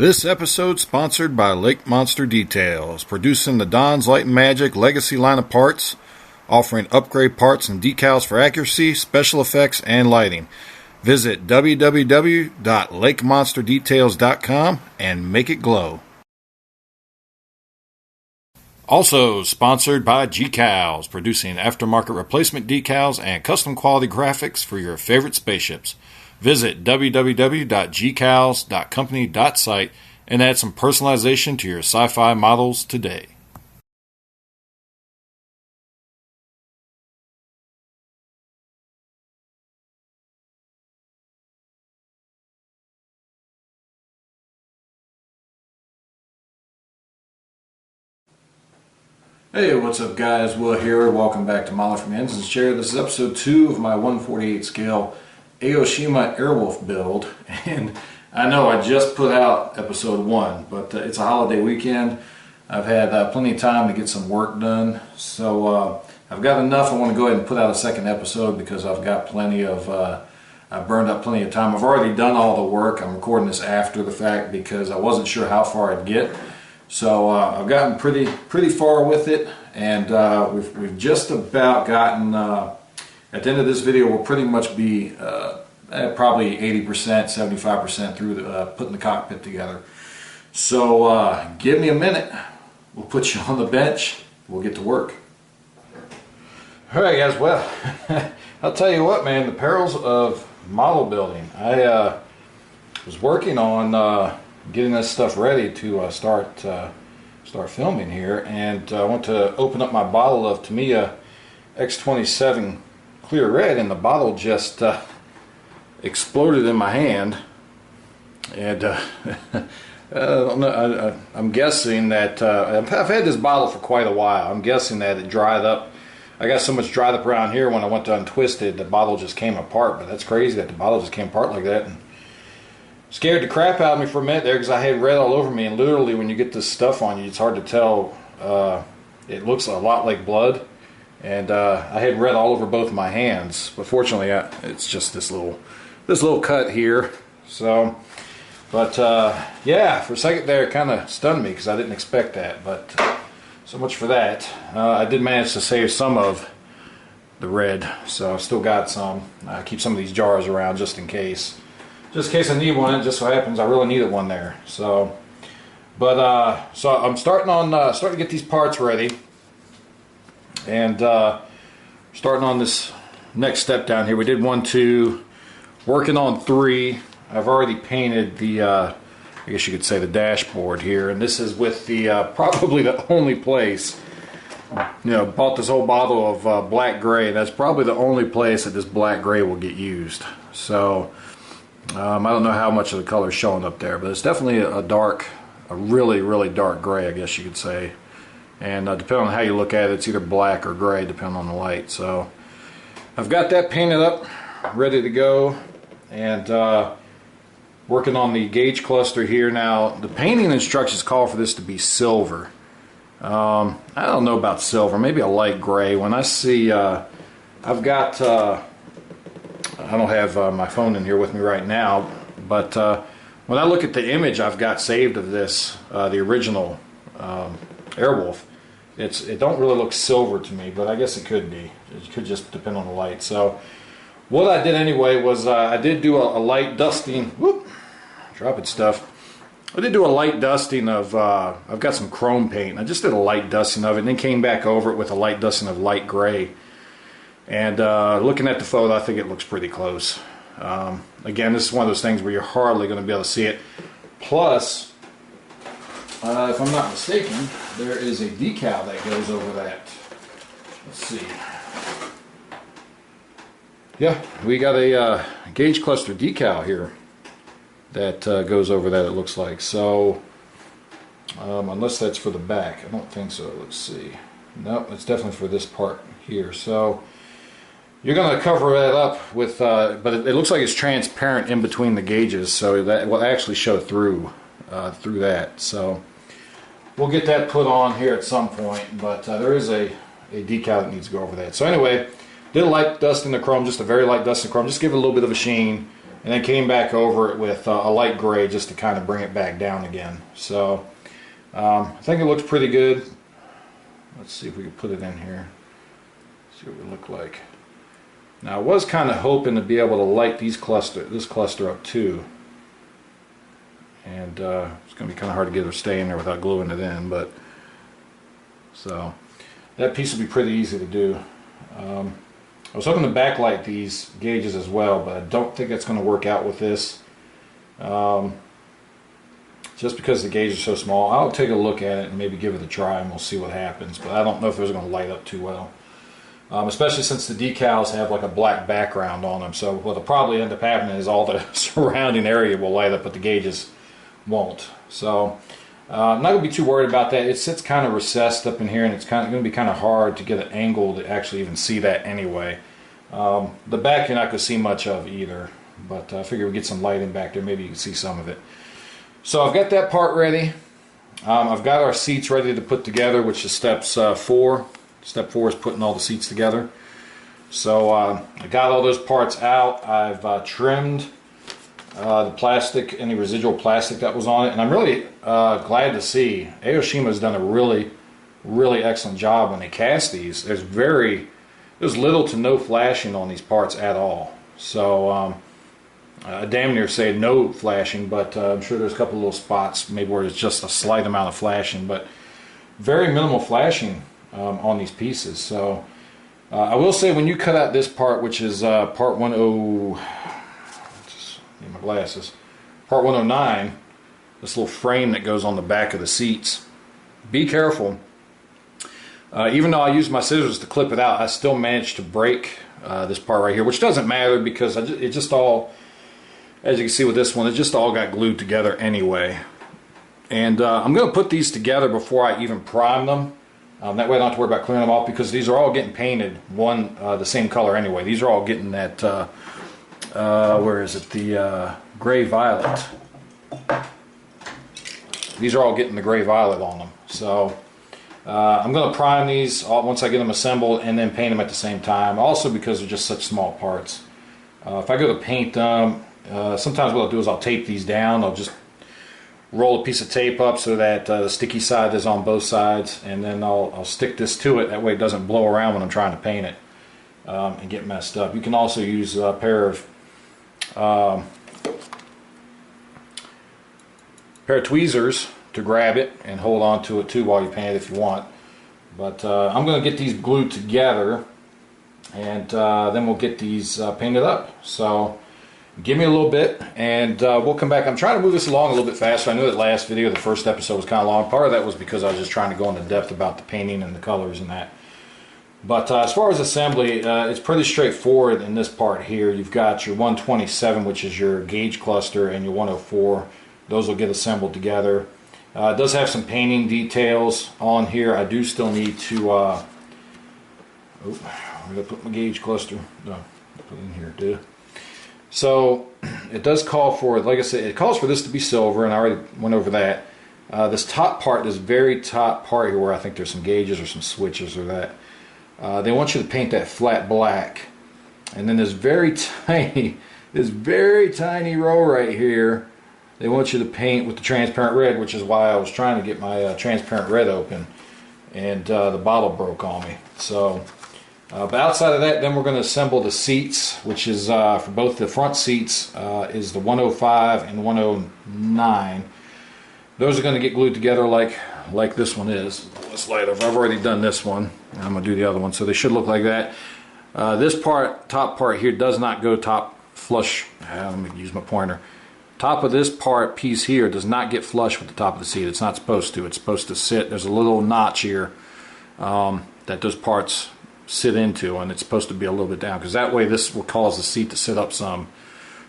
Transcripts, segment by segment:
This episode sponsored by Lake Monster Details, producing the Don's Light and Magic Legacy line of parts, offering upgrade parts and decals for accuracy, special effects, and lighting. Visit www.lakemonsterdetails.com and make it glow. Also sponsored by GCals, producing aftermarket replacement decals and custom quality graphics for your favorite spaceships. Visit www.gcals.company.site and add some personalization to your sci-fi models today. Hey, what's up guys? Will here. Welcome back to Molly from Ensign's Chair. This is episode 2 of my 1/48 scale Aoshima Airwolf build, and I know I just put out episode 1, but it's a holiday weekend. I've had plenty of time to get some work done, so I've got enough. I want to go ahead and put out a second episode because I've got plenty of I've burned up plenty of time. I've already done all the work. I'm recording this after the fact because I wasn't sure how far I'd get. So I've gotten pretty far with it, and we've just about gotten, at the end of this video we'll pretty much be probably 80%, 75% through putting the cockpit together. So give me a minute, we'll put you on the bench, we'll get to work. Alright guys, well, I'll tell you what man, the perils of model building. I was working on getting this stuff ready to start filming here, and I went to open up my bottle of Tamiya X27 Clear Red, and the bottle just exploded in my hand, and I'm guessing that I've had this bottle for quite a while. I'm guessing that it dried up. I got so much dried up around here when I went to untwist it, the bottle just came apart. But that's crazy that the bottle just came apart like that. And scared the crap out of me for a minute there because I had red all over me, and literally when you get this stuff on you, it's hard to tell. It looks a lot like blood, and I had red all over both of my hands. But fortunately, it's just this little cut here. So, but yeah, for a second there, it kind of stunned me because I didn't expect that. But so much for that. I did manage to save some of the red, so I've still got some. I keep some of these jars around just in case. Just in case I need one. It just so happens I really needed one there. So, but so I'm starting to get these parts ready, and starting on this next step down here. We did 1, 2, working on 3. I've already painted the, I guess you could say the dashboard here, and this is with the probably the only place. You know, bought this whole bottle of black gray. That's probably the only place that this black gray will get used. So. I don't know how much of the color is showing up there, but it's definitely a really dark gray, I guess you could say. And depending on how you look at it, it's either black or gray, depending on the light. So I've got that painted up, ready to go, and working on the gauge cluster here. Now, the painting instructions call for this to be silver. I don't know about silver, maybe a light gray. When I see, I've got... I don't have my phone in here with me right now, but when I look at the image I've got saved of this, the original Airwolf, it don't really look silver to me, but I guess it could be. It could just depend on the light. So what I did anyway was I did do a light dusting. Whoop, dropping stuff. I did do a light dusting of. I've got some chrome paint. I just did a light dusting of it, and then came back over it with a light dusting of light gray. And looking at the photo, I think it looks pretty close. Again, this is one of those things where you're hardly going to be able to see it. Plus, if I'm not mistaken, there is a decal that goes over that. Let's see. Yeah, we got a gauge cluster decal here that goes over that, it looks like. So, unless that's for the back. I don't think so. Let's see. Nope, it's definitely for this part here. So, you're going to cover that up with, but it looks like it's transparent in between the gauges, so that will actually show through that. So we'll get that put on here at some point, but there is a decal that needs to go over that. So anyway, did a light dust in the chrome, just a very light dust in the chrome, just give it a little bit of a sheen. and then came back over it with a light gray just to kind of bring it back down again. So I think it looks pretty good. Let's see if we can put it in here. See what it look like. Now I was kind of hoping to be able to light this cluster up too. And it's going to be kind of hard to get her to stay in there without gluing it in, but so that piece will be pretty easy to do. I was hoping to backlight these gauges as well, but I don't think that's going to work out with this. Just because the gauge is so small. I'll take a look at it and maybe give it a try and we'll see what happens, but I don't know if those are going to light up too well. Especially since the decals have like a black background on them, so what'll probably end up happening is all the surrounding area will light up, but the gauges won't. So I'm not going to be too worried about that. It sits kind of recessed up in here, and it's going to be kind of hard to get an angle to actually even see that anyway. The back you're not going to see much of either, but I figure we get some lighting back there, maybe you can see some of it. So I've got that part ready. I've got our seats ready to put together, which is steps 4. Step 4 is putting all the seats together. So I got all those parts out. I've trimmed the plastic, any residual plastic that was on it, and I'm really glad to see Aoshima has done a really excellent job when they cast these. There's little to no flashing on these parts at all. So I damn near say no flashing, but I'm sure there's a couple little spots maybe where it's just a slight amount of flashing, but very minimal flashing on these pieces. So I will say, when you cut out this part, which is part 10, just need my glasses, part 109, this little frame that goes on the back of the seats, be careful. Even though I used my scissors to clip it out, I still managed to break this part right here, which doesn't matter because it just all, as you can see with this one, it just all got glued together anyway. And I'm going to put these together before I even prime them. That way I don't have to worry about clearing them off, because these are all getting painted the same color anyway. These are all getting that, where is it, the gray violet. These are all getting the gray violet on them. So I'm going to prime these once I get them assembled and then paint them at the same time. Also because they're just such small parts. If I go to paint them, sometimes what I'll do is I'll tape these down. I'll just roll a piece of tape up so that the sticky side is on both sides, and then I'll stick this to it. That way it doesn't blow around when I'm trying to paint it and get messed up. You can also use a pair of tweezers to grab it and hold on to it too while you paint it if you want. But I'm going to get these glued together, and then we'll get these painted up. So give me a little bit and we'll come back. I'm trying to move this along a little bit faster. I know that last video, the first episode, was kind of long. Part of that was because I was just trying to go into depth about the painting and the colors and that. But as far as assembly, it's pretty straightforward in this part here. You've got your 127, which is your gauge cluster, and your 104. Those will get assembled together. It does have some painting details on here. I do still need to I'm going to put my gauge cluster. No, put it in here, dude. So it does call for, like I said, it calls for this to be silver, and I already went over that. This top part, this very top part here where I think there's some gauges or some switches or that, they want you to paint that flat black. And then this very tiny row right here, they want you to paint with the transparent red, which is why I was trying to get my transparent red open, and the bottle broke on me. So but outside of that, then we're going to assemble the seats, which is for both the front seats is the 105 and 109. Those are going to get glued together like this one is. Let's light up. I've already done this one. I'm going to do the other one, so they should look like that. This part, top part here, does not go top flush. Let me use my pointer. Top of this piece here does not get flush with the top of the seat. It's not supposed to. It's supposed to sit. There's a little notch here that those parts sit into, and it's supposed to be a little bit down, because that way this will cause the seat to sit up some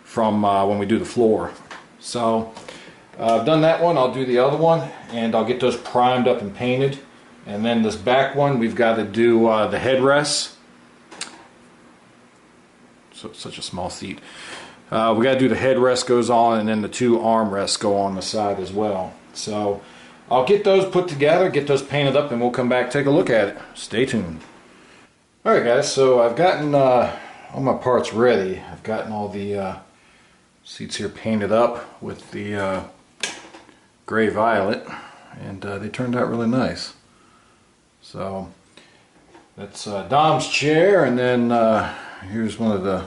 from when we do the floor. So I've done that one. I'll do the other one, and I'll get those primed up and painted. And then this back one, we've got to do the headrests. So it's such a small seat. We got to do the headrest goes on, and then the two armrests go on the side as well. So I'll get those put together, get those painted up, and we'll come back, take a look at it. Stay tuned. Alright guys, so I've gotten all my parts ready. I've gotten all the Seats here painted up with the gray violet, and they turned out really nice. So that's Dom's chair, and then here's one of the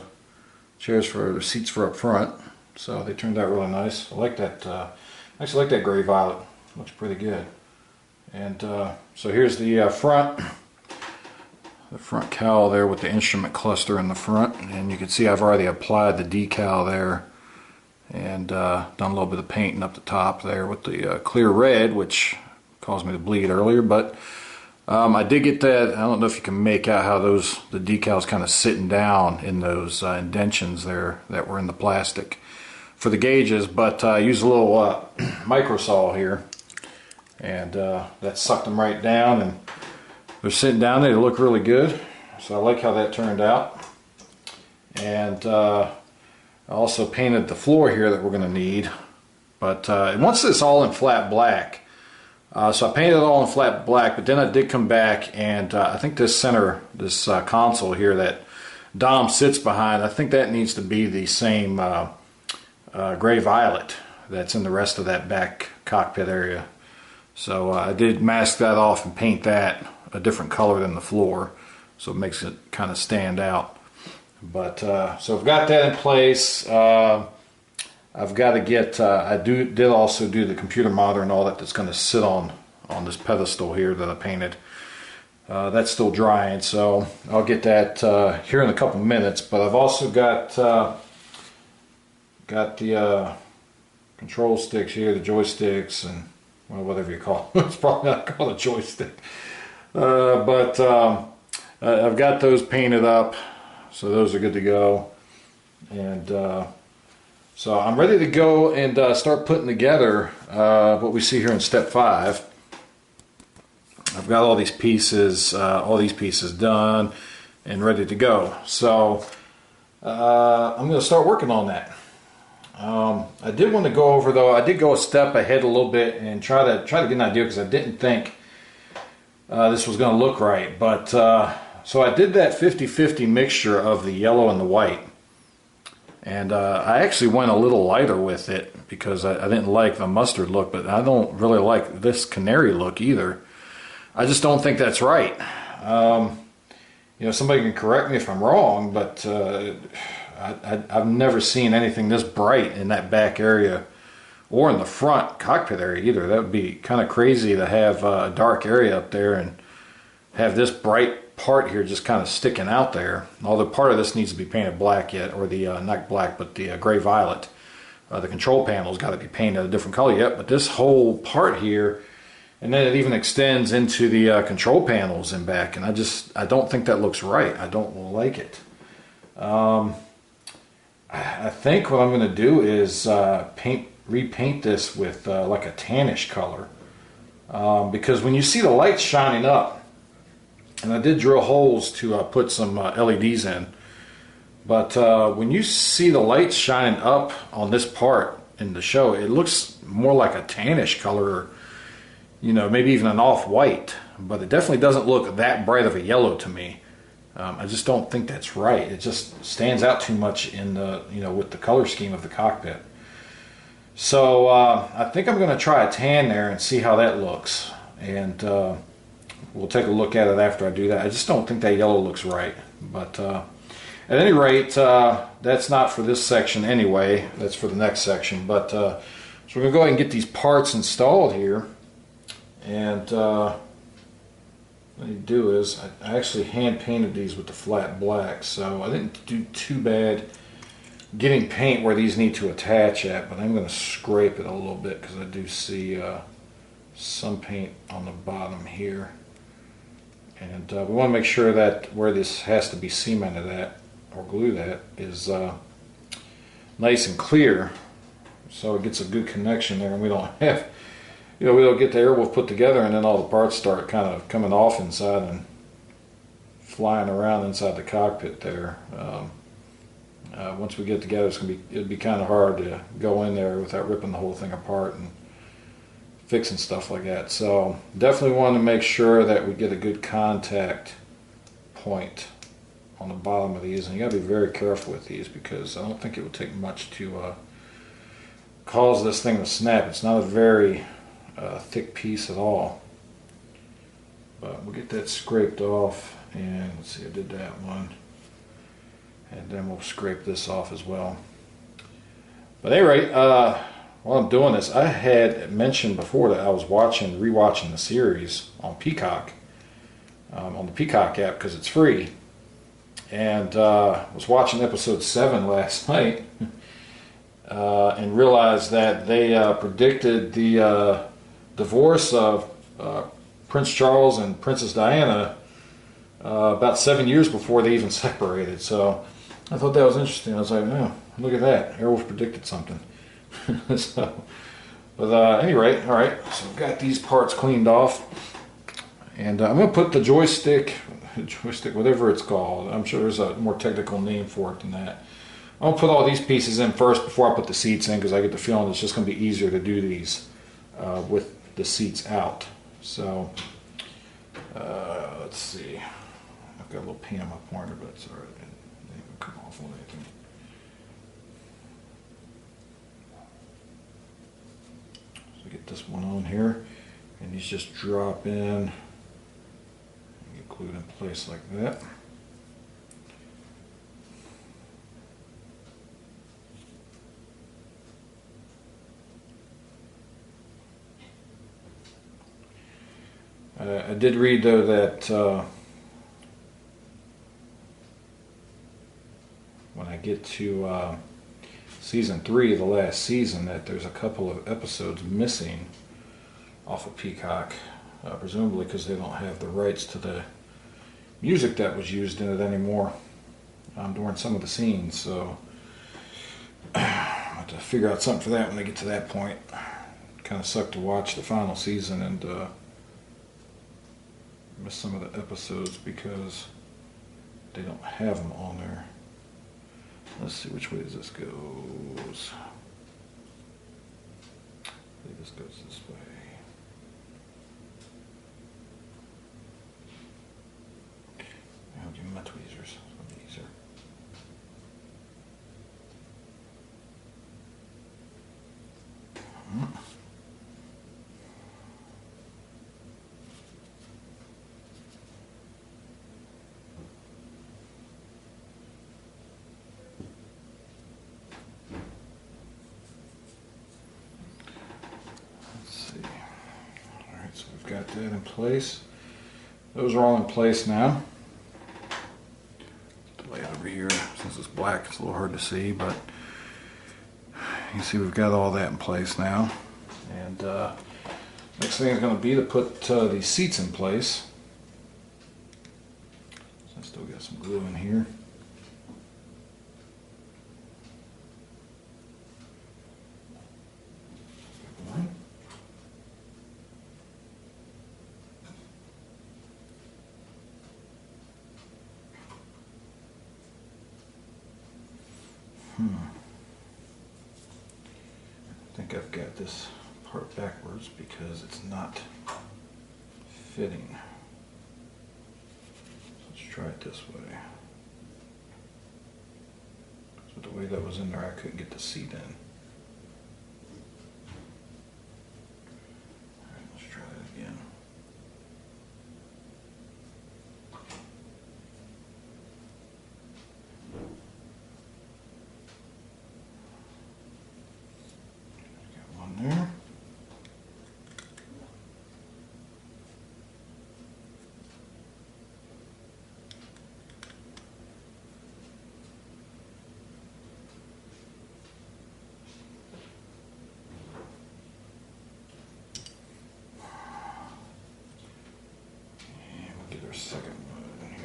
chairs for the seats for up front. So they turned out really nice. I like that. Actually like that gray violet. Looks pretty good. And so here's the front cowl there with the instrument cluster in the front, and you can see I've already applied the decal there and done a little bit of painting up the top there with the clear red, which caused me to bleed earlier. But I did get that. I don't know if you can make out how the decals kind of sitting down in those indentions there that were in the plastic for the gauges, but I used a little micro saw here, and that sucked them right down, and they're sitting down there. They look really good, so I like how that turned out. And I also painted the floor here that we're going to need, but once this all in flat black. So I painted it all in flat black, but then I did come back, and I think this console here that Dom sits behind, I think that needs to be the same gray violet that's in the rest of that back cockpit area. So I did mask that off and paint that a different color than the floor, so it makes it kind of stand out. But so I've got that in place. I've got to get, I did also do the computer monitor and all that that's going to sit on this pedestal here that I painted. That's still drying, so I'll get that here in a couple minutes. But I've also got the control sticks here, the joysticks, and well, whatever you call them. It's probably not called a joystick. But I've got those painted up, so those are good to go. And so I'm ready to go and start putting together what we see here in step 5. I've got all these pieces done and ready to go. So I'm going to start working on that. I did want to go over, though, I did go a step ahead a little bit and try to get an idea, because I didn't think this was going to look right. But so I did that 50-50 mixture of the yellow and the white. And I actually went a little lighter with it because I didn't like the mustard look, but I don't really like this canary look either. I just don't think that's right. You know, somebody can correct me if I'm wrong, but I've never seen anything this bright in that back area or in the front cockpit area either. That would be kind of crazy to have a dark area up there and have this bright part here just kind of sticking out there. Although part of this needs to be painted black yet, or the not black, but the gray violet. The control panel's got to be painted a different color yet, but this whole part here, and then it even extends into the control panels in back, and I don't think that looks right. I don't like it. I think what I'm going to do is repaint this with like a tannish color, because when you see the lights shining up, and I did drill holes to put some LEDs in, but when you see the lights shining up on this part in the show, it looks more like a tannish color, or, you know, maybe even an off-white, but it definitely doesn't look that bright of a yellow to me. I just don't think that's right. It just stands out too much in the, you know, with the color scheme of the cockpit. So I think I'm going to try a tan there and see how that looks, and we'll take a look at it after I do that. I just don't think that yellow looks right. But at any rate, that's not for this section anyway. That's for the next section. But so we're going to go ahead and get these parts installed here. And what you do is I actually hand painted these with the flat black, so I didn't do too bad getting paint where these need to attach at, but I'm going to scrape it a little bit because I do see some paint on the bottom here. And we want to make sure that where this has to be cemented at, or glued at, is nice and clear, so it gets a good connection there, and we don't have, you know, we don't get the Airwolf put together and then all the parts start kind of coming off inside and flying around inside the cockpit there. Once we get together, it'd be kind of hard to go in there without ripping the whole thing apart and fixing stuff like that. So definitely want to make sure that we get a good contact point on the bottom of these, and you got to be very careful with these because I don't think it would take much to cause this thing to snap. It's not a very thick piece at all. But we'll get that scraped off, and let's see, I did that one. And then we'll scrape this off as well. But at any rate, while I'm doing this, I had mentioned before that I was rewatching the series on Peacock, on the Peacock app, because it's free. And was watching episode 7 last night, and realized that they predicted the divorce of Prince Charles and Princess Diana about 7 years before they even separated. So I thought that was interesting. I was like, oh, look at that. Airwolf predicted something. So, but at any rate, all right, so I've got these parts cleaned off. And I'm going to put the joystick, whatever it's called. I'm sure there's a more technical name for it than that. I'm going to put all these pieces in first before I put the seats in, because I get the feeling it's just going to be easier to do these with the seats out. So, let's see. I've got a little paint on my pointer, but it's all right. It didn't even come off on anything. So get this one on here, and these just drop in. Glue it in place like that. I did read though that when I get to season 3, the last season, that there's a couple of episodes missing off of Peacock, presumably because they don't have the rights to the music that was used in it anymore during some of the scenes. So I'll have to figure out something for that when I get to that point. Kind of sucked to watch the final season and miss some of the episodes because they don't have them on there. Let's see which way this goes. I think this goes this way. I'll give me my tweezers. It'll be easier. Let's see. All right, so we've got that in place. Those are all in place now. Lay it over here. Since it's black, it's a little hard to see, but you can see we've got all that in place now. And next thing is going to be to put these seats in place. So I still got some glue in here. I think I've got this part backwards because it's not fitting. So let's try it this way. So the way that was in there, I couldn't get the seat in. Alright, let's try that again. There. And we'll get our second one in here.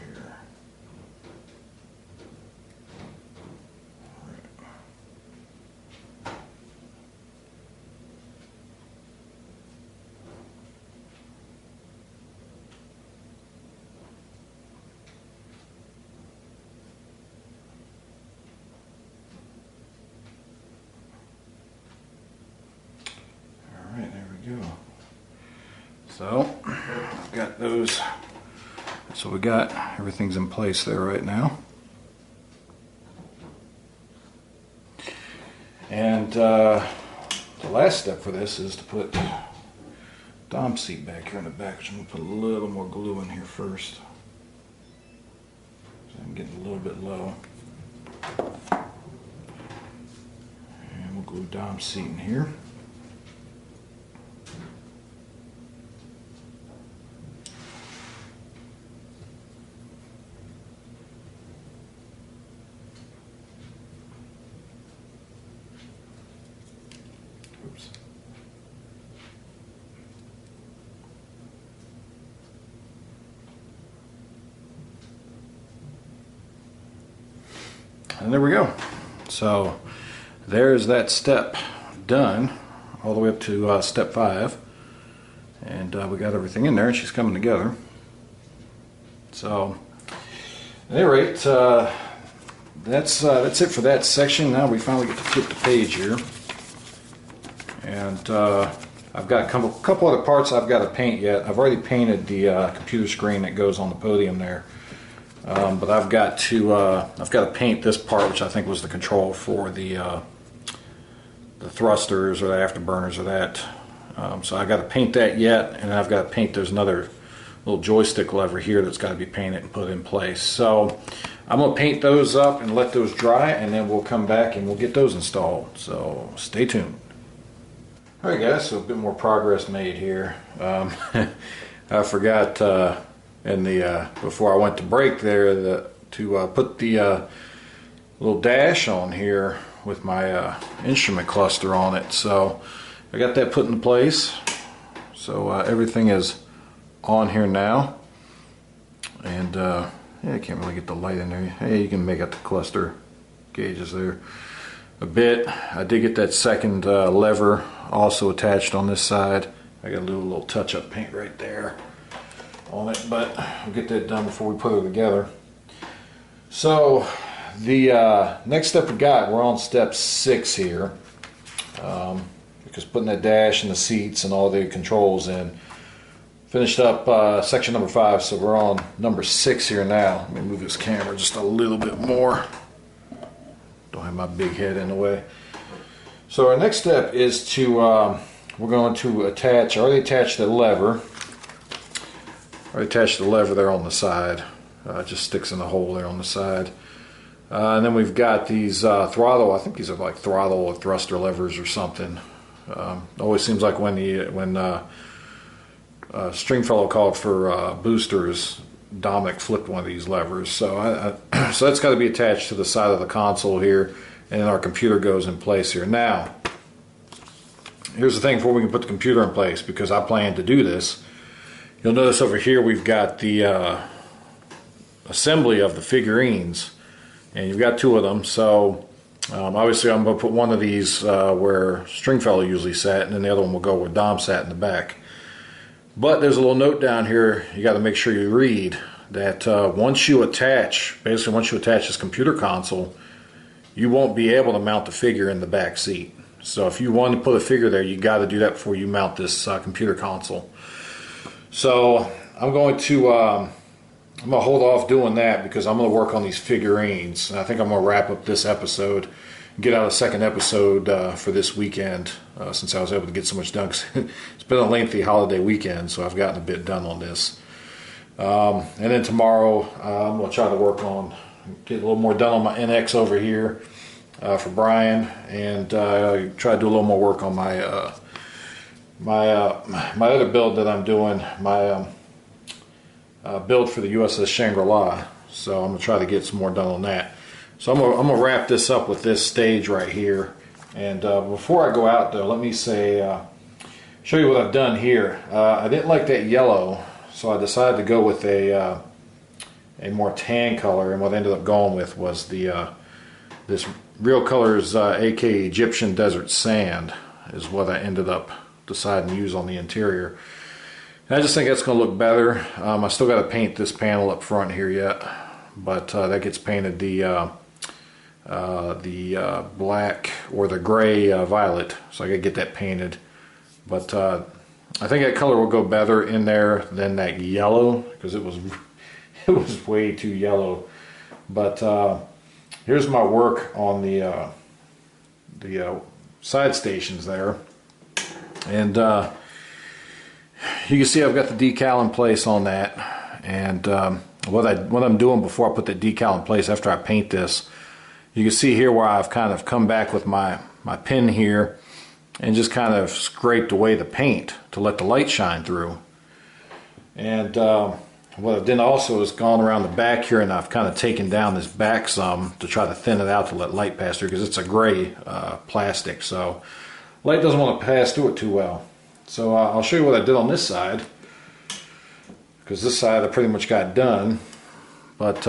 So I've got those. So we got everything's in place there right now. And the last step for this is to put Dom seat back here in the back, which I'm going to put a little more glue in here first. So I'm getting a little bit low. And we'll glue Dom seat in here. Oops. And there we go. So there's that step done, all the way up to step 5. And we got everything in there, and she's coming together. So at any rate, that's it for that section. Now we finally get to flip the page here. And I've got a couple other parts I've got to paint yet. I've already painted the computer screen that goes on the podium there. But I've got to paint this part, which I think was the control for the thrusters or the afterburners or that. So I got to paint that yet, and I've got to paint. There's another little joystick lever here that's got to be painted and put in place. So I'm going to paint those up and let those dry, and then we'll come back and we'll get those installed. So stay tuned. All right, guys. So a bit more progress made here. I forgot before I went to break there to put the little dash on here with my instrument cluster on it. So I got that put in place. So everything is on here now. And yeah, I can't really get the light in there. Hey, you can make out the cluster gauges there a bit. I did get that second lever also attached on this side. I got a little touch-up paint right there on it, but we'll get that done before we put it together. So the next step we're on step 6 here, because putting that dash and the seats and all the controls in. Finished up section number 5, so we're on number 6 here now. Let me move this camera just a little bit more. Don't have my big head in the way. So our next step is to, we're going to attach, I already attached the lever. I attached the lever there on the side. It just sticks in the hole there on the side. And then we've got these throttle, I think these are like throttle or thruster levers or something. Always seems like when Stringfellow called for boosters, Dominic flipped one of these levers. So so that's got to be attached to the side of the console here, and then our computer goes in place here. Now, here's the thing before we can put the computer in place, because I plan to do this. You'll notice over here we've got the assembly of the figurines, and you've got 2 of them. So obviously I'm going to put one of these where Stringfellow usually sat, and then the other one will go where Dom sat in the back. But there's a little note down here you got to make sure you read that once you attach this computer console, you won't be able to mount the figure in the back seat. So if you want to put a figure there, you got to do that before you mount this computer console. So I'm going to hold off doing that because I'm going to work on these figurines. And I think I'm going to wrap up this episode, get out a second episode for this weekend, since I was able to get so much done. It's been a lengthy holiday weekend, so I've gotten a bit done on this. And then tomorrow I'm going to try to work on, get a little more done on my NX over here for Brian, and try to do a little more work on my my other build that I'm doing, my build for the USS Shangri-La. So I'm going to try to get some more done on that. So I'm going to wrap this up with this stage right here. And before I go out though, let me show you what I've done here. I didn't like that yellow, so I decided to go with a more tan color, and what I ended up going with was this Real Colors AK Egyptian Desert Sand is what I ended up deciding to use on the interior. And I just think that's going to look better. I still got to paint this panel up front here yet, but that gets painted the black or the gray violet, so I got to get that painted. But I think that color will go better in there than that yellow, because it was way too yellow. But here's my work on the side stations there. And you can see I've got the decal in place on that. And what I'm doing before I put the decal in place, after I paint this, you can see here where I've kind of come back with my pen here and just kind of scraped away the paint to let the light shine through. And what I've done also is gone around the back here, and I've kind of taken down this back some to try to thin it out to let light pass through, because it's a gray plastic, so light doesn't want to pass through it too well. So I'll show you what I did on this side, because this side I pretty much got done. But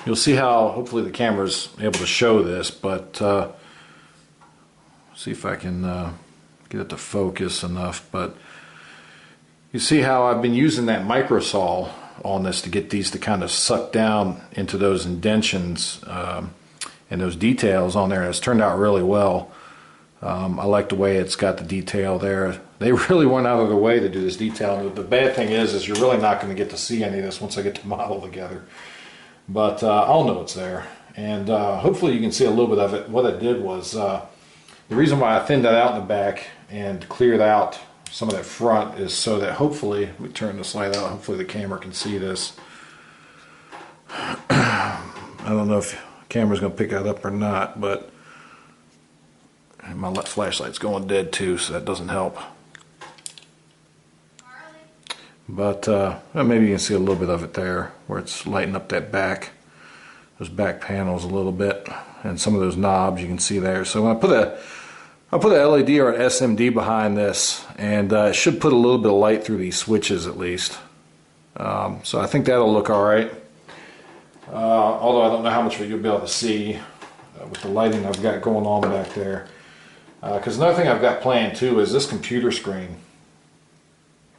you'll see how hopefully the camera's able to show this, but see if I can get it to focus enough. But you see how I've been using that micro saw on this to get these to kind of suck down into those indentions and those details on there, and it's turned out really well. I like the way it's got the detail there. They really went out of their way to do this detail. The bad thing is you're really not going to get to see any of this once I get the model together. But I'll know it's there, and hopefully you can see a little bit of it. What I did was, the reason why I thinned that out in the back and cleared out some of that front is so that hopefully, let me turn this light out, hopefully the camera can see this. I don't know if the camera's going to pick that up or not, but my flashlight's going dead too, so that doesn't help. But maybe you can see a little bit of it there, where it's lighting up that back, those back panels a little bit, and some of those knobs you can see there. So when I'll put an LED or an SMD behind this, and it should put a little bit of light through these switches at least. So I think that'll look alright. Although I don't know how much of it you'll be able to see with the lighting I've got going on back there. Because another thing I've got planned too is this computer screen.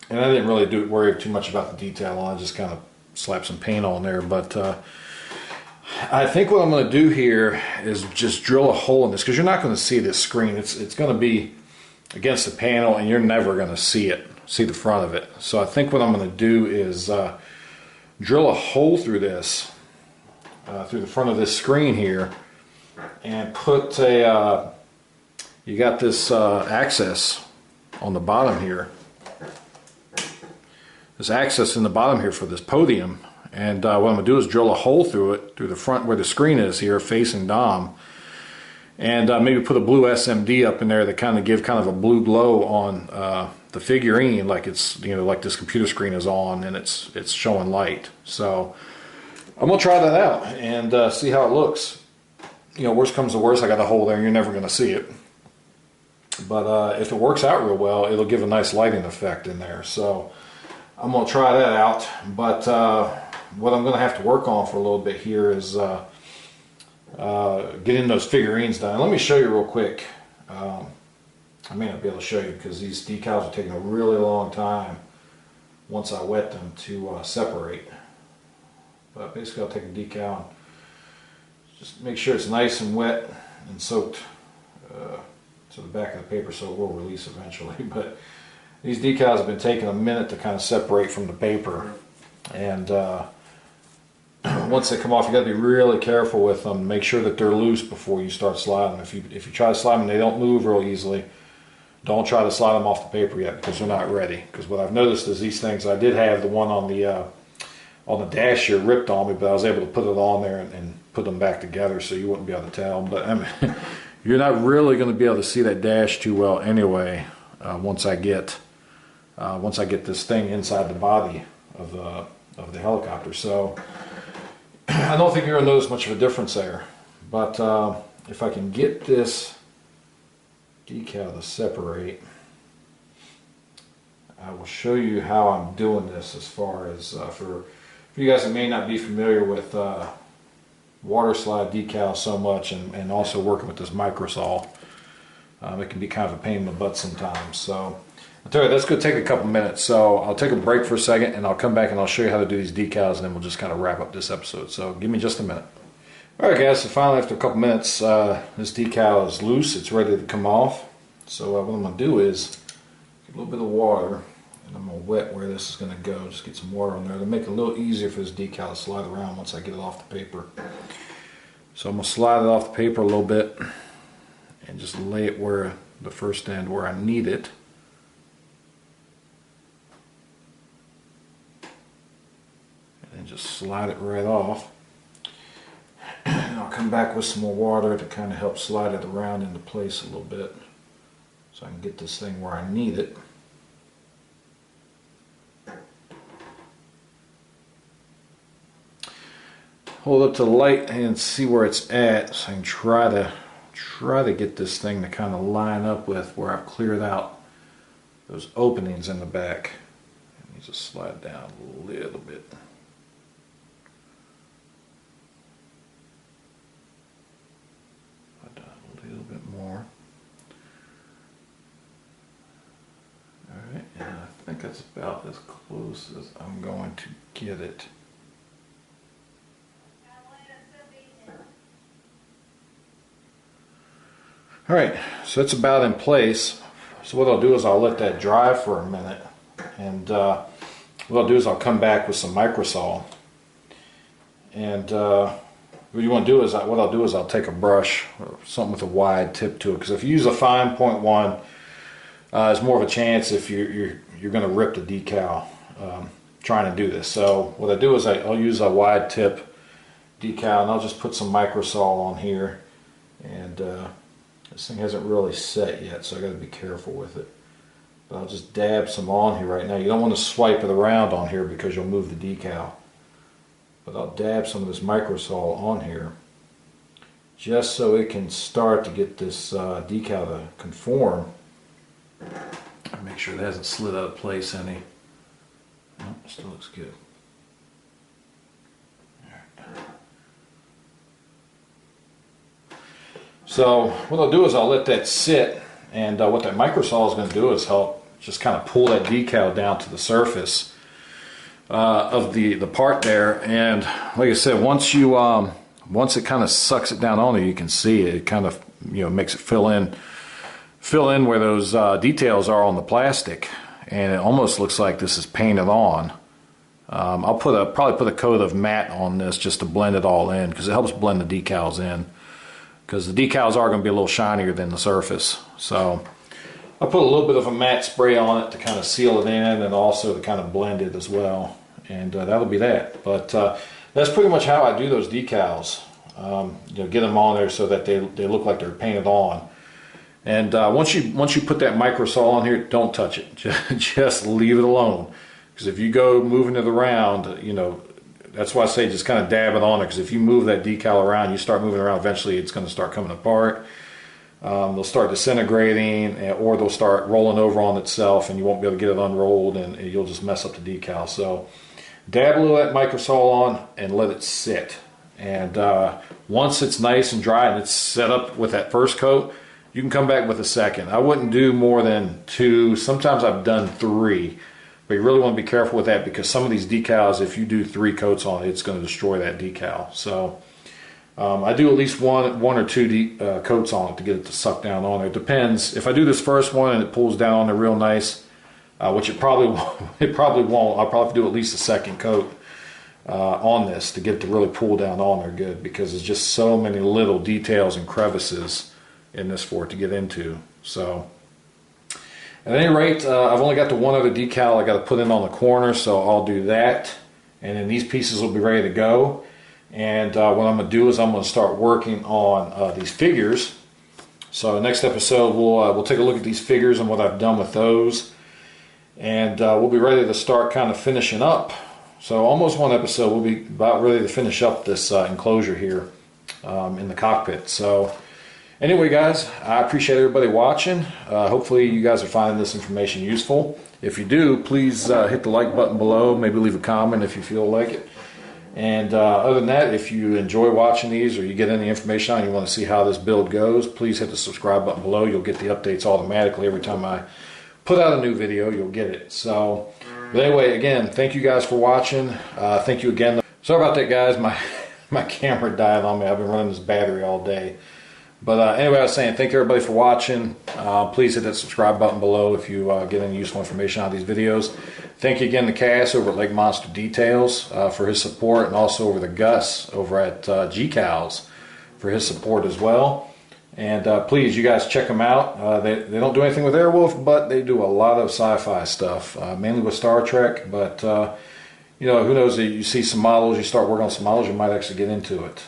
And I didn't really worry too much about the detail on it, I just kind of slapped some paint on there. But I think what I'm going to do here is just drill a hole in this, because you're not going to see this screen. It's going to be against the panel, and you're never going to see the front of it. So I think what I'm going to do is drill a hole through this, through the front of this screen here, and put a, you got this access on the bottom here. This access in the bottom here for this podium. And what I'm going to do is drill a hole through it, through the front where the screen is here, facing Dom. And maybe put a blue SMD up in there to kind of give kind of a blue glow on the figurine, like it's, you know, like this computer screen is on and it's showing light. So I'm going to try that out and see how it looks. You know, worst comes to worst, I got a hole there and you're never going to see it. But if it works out real well, it'll give a nice lighting effect in there. So I'm going to try that out. But what I'm going to have to work on for a little bit here is getting those figurines done. Let me show you real quick. I may not be able to show you because these decals are taking a really long time once I wet them to separate. But basically I'll take a decal and just make sure it's nice and wet and soaked to the back of the paper, so it will release eventually. But these decals have been taking a minute to kind of separate from the paper, and once they come off, you got to be really careful with them. Make sure that they're loose before you start sliding. If you try to slide them, they don't move real easily. Don't try to slide them off the paper yet because they're not ready. Because what I've noticed is these things, I did have the one on the dash here ripped on me, but I was able to put it on there and put them back together so you wouldn't be able to tell. But I mean, you're not really going to be able to see that dash too well anyway. Once I get this thing inside the body of the helicopter. So I don't think you're going to notice much of a difference there. But if I can get this decal to separate, I will show you how I'm doing this as far as for you guys that may not be familiar with water slide decals so much, and also working with this micro saw. It can be kind of a pain in the butt sometimes. So I'll tell you, that's going to take a couple minutes. So I'll take a break for a second and I'll come back and I'll show you how to do these decals, and then we'll just kind of wrap up this episode. So give me just a minute. Alright guys, so finally after a couple minutes, this decal is loose. It's ready to come off. So what I'm going to do is get a little bit of water, and I'm going to wet where this is going to go. Just get some water on there to make it a little easier for this decal to slide around once I get it off the paper. So I'm going to slide it off the paper a little bit and just lay it where the first end where I need it. And then just slide it right off. And I'll come back with some more water to kind of help slide it around into place a little bit so I can get this thing where I need it. Hold up to the light and see where it's at so I can try to get this thing to kind of line up with where I've cleared out those openings in the back. It needs to slide down a little bit. A little bit more. Alright, and I think that's about as close as I'm going to get it. Alright, so it's about in place. So what I'll do is I'll let that dry for a minute, and what I'll do is I'll come back with some microsol, and what you want to do is what I'll do is I'll take a brush or something with a wide tip to it, because if you use a fine 0.1, there's more of a chance if you're going to rip the decal trying to do this. So what I do is I'll use a wide tip decal, and I'll just put some microsol on here, and this thing hasn't really set yet, so I got to be careful with it. But I'll just dab some on here right now. You don't want to swipe it around on here because you'll move the decal. But I'll dab some of this microsol on here just so it can start to get this decal to conform. Make sure it hasn't slid out of place any. No, it still looks good. So what I'll do is I'll let that sit, and what that microsol is going to do is help just kind of pull that decal down to the surface of the part there. And like I said, once it kind of sucks it down on there, you can see it kind of makes it fill in where those details are on the plastic, and it almost looks like this is painted on. I'll probably put a coat of matte on this just to blend it all in, because it helps blend the decals in, because the decals are going to be a little shinier than the surface. So I'll put a little bit of a matte spray on it to kind of seal it in, and also to kind of blend it as well, and that'll be that. But that's pretty much how I do those decals. Get them on there so that they look like they're painted on. And once you put that microsol on here, don't touch it. Just leave it alone. Because if you go moving it around, that's why I say just kind of dab it on there. Because if you move that decal around, you start moving around, eventually it's going to start coming apart. They'll start disintegrating, or they'll start rolling over on itself, and you won't be able to get it unrolled, and you'll just mess up the decal. So dab a little of that microsol on and let it sit. And once it's nice and dry and it's set up with that first coat, you can come back with a second. I wouldn't do more than 2. Sometimes I've done 3. But you really want to be careful with that, because some of these decals, if you do 3 coats on it, it's going to destroy that decal. So I do at least one or 2 coats on it to get it to suck down on there. It depends. If I do this first one and it pulls down on there real nice, which it probably won't, I'll probably do at least a second coat on this to get it to really pull down on there good, because there's just so many little details and crevices in this for it to get into. So at any rate, I've only got the one other decal I got to put in on the corner, so I'll do that, and then these pieces will be ready to go. And what I'm going to do is I'm going to start working on these figures. So next episode we'll take a look at these figures and what I've done with those, and we'll be ready to start kind of finishing up. So almost one episode we'll be about ready to finish up this enclosure here in the cockpit. So anyway, guys, I appreciate everybody watching. Hopefully you guys are finding this information useful. If you do, please hit the like button below. Maybe leave a comment if you feel like it. And other than that, if you enjoy watching these, or you get any information on, you want to see how this build goes, please hit the subscribe button below. You'll get the updates automatically every time I put out a new video. You'll get it. So, but anyway, again, thank you guys for watching. Thank you again. Sorry about that, guys. My camera died on me. I've been running this battery all day. But anyway, I was saying, thank everybody for watching. Please hit that subscribe button below if you get any useful information out of these videos. Thank you again to Cass over at Lake Monster Details for his support, and also over to Gus over at GCals for his support as well. And please, you guys check them out. They don't do anything with Airwolf, but they do a lot of sci-fi stuff, mainly with Star Trek. But you know, who knows? You see some models, you start working on some models, you might actually get into it.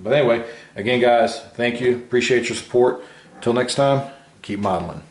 But anyway, again, guys, thank you. Appreciate your support. Until next time, keep modeling.